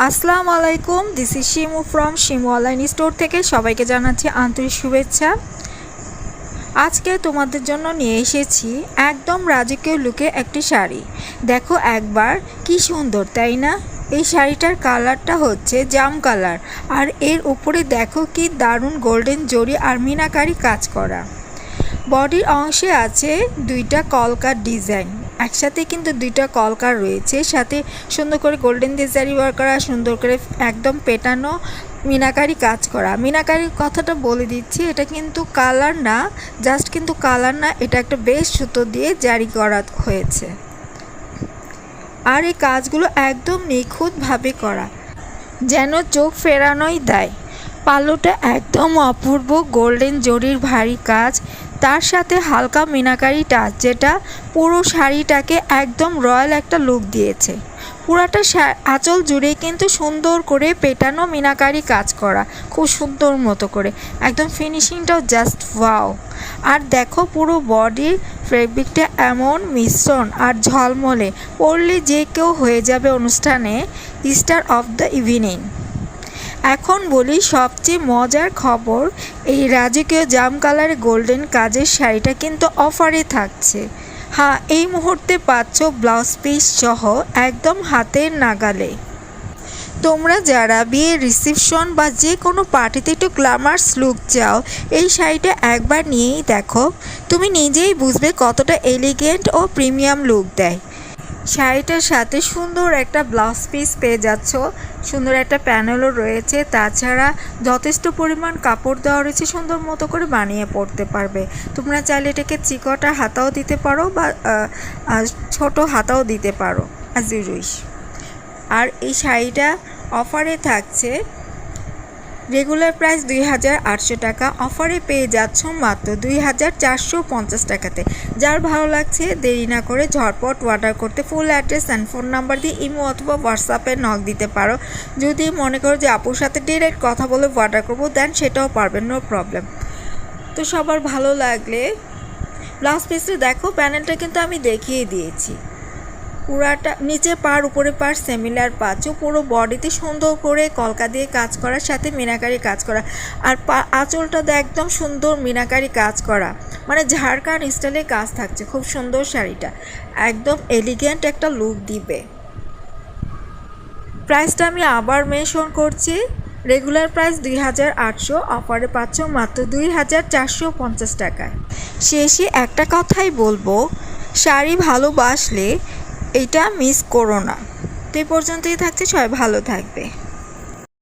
আসসালামু আলাইকুম, this is Shimu from Shimu online store থেকে সবাইকে জানাচ্ছি আন্তরিক শুভেচ্ছা। আজকে তোমাদের জন্য নিয়ে এসেছি একদম রাজকীয় লুকে একটি শাড়ি। দেখো একবার, কি সুন্দর তাই না? এই শাড়িটার কালারটা হচ্ছে জাম কালার, আর এর উপরে দেখো কি দারুণ গোল্ডেন জরি আর মিনাকারি কাজ করা। বডির অংশে আছে দুইটা কলকার ডিজাইন, একসাথে কিন্তু দুইটা কলকার রয়েছে, সাথে সুন্দর করে গোল্ডেন ডিজাইন ওয়ার্ক করা, সুন্দর করে একদম পেটানো মিনাকারি কাজ করা। মিনাকারির কথাটা বলে দিচ্ছি, এটা কিন্তু কালার না, জাস্ট কিন্তু কালার না, এটা একটা বেশ সুতো দিয়ে জারি করা হয়েছে। আর এই কাজগুলো একদম নিখুঁতভাবে করা, যেন চোখ ফেরানোই দেয়। পাল্লুটা একদম অপূর্ব গোল্ডেন জরির ভারী কাজ, তার সাথে হালকা মিনাকারি টাচ, যেটা পুরো শাড়িটাকে একদম রয়্যাল একটা লুক দিয়েছে। পুরাটা আঁচল জুড়ে কিন্তু সুন্দর করে পেটানো মিনাকারি কাজ করা, খুব সুন্দর মতো করে, একদম ফিনিশিংটাও জাস্ট ওয়াও। আর দেখো পুরো বডির ফেব্রিকটা এমন মিশ্রণ আর ঝলমলে, পরলে যে কেউ হয়ে যাবে অনুষ্ঠানে স্টার অফ দ্য ইভিনিং। এখন বলি সবচেয়ে মজার খবর, এই রাজকীয় জাম কালারের গোল্ডেন কাজের শাড়িটা কিন্তু অফারে থাকছে। হ্যাঁ, এই মুহূর্তে পাচ্ছ ব্লাউজ পিস সহ একদম হাতের নাগালে। তোমরা যারা বিয়ের রিসেপশন বা যে কোনো পার্টিতে একটু গ্ল্যামার্স লুক চাও, এই শাড়িটা একবার নিয়েই দেখো, তুমি নিজেই বুঝবে কতটা এলিগেন্ট ও প্রিমিয়াম লুক দেয়। শাড়িটার সাথে সুন্দর একটা ব্লাউজ পিস পেয়ে যাচ্ছ, সুন্দর একটা প্যানেলও রয়েছে, তাছাড়া যথেষ্ট পরিমাণ কাপড় দেওয়া রয়েছে, সুন্দর মতো করে বানিয়ে পরতে পারবে। তোমরা চাইলে এটাকে চিকটা হাতাও দিতে পারো বা ছোট হাতাও দিতে পারো, অ্যাজ ইউ উইশ। আর এই শাড়িটা অফারে থাকছে, রেগুলার প্রাইস 2800 টাকা, অফারে পেয়ে যাচ্ছ মাত্র 2450 টাকাতে। যার ভালো লাগছে দেরি না করে ঝটপট অর্ডার করতে full address and phone number দিয়ে ইমো অথবা হোয়াটসঅ্যাপে নক দিতে পারো। যদি মনে করো যে আপুর সাথে ডিরেক্ট কথা বলে অর্ডার করবো, দেন সেটাও পারবেন, নো প্রবলেম। তো সবার ভালো লাগলে ব্লাউজ পিসটা দেখো, প্যানেলটা কিন্তু আমি দেখিয়ে দিয়েছি। পুরাটা নিচে পার উপরে পার সিমিলার পাচ্ছ, পুরো বডিতে সুন্দর করে কলকা দিয়ে কাজ করার সাথে মিনাকারি কাজ করা, আর আঁচলটা একদম সুন্দর মিনাকারি কাজ করা, মানে ঝাড়খান্ড স্টাইলে কাজ থাকছে। খুব সুন্দর শাড়িটা, একদম এলিগেন্ট একটা লুক দিবে। প্রাইসটা আমি আবার মেনশন করছি, রেগুলার প্রাইস 2800, অফারে পাচ্ছ মাত্র 2450 টাকায়। শেষে একটা কথাই বলবো, শাড়ি ভালোবাসলে এটা মিস করো না। তো এই পর্যন্তই থাকছে, সবাই ভালো থাকবে।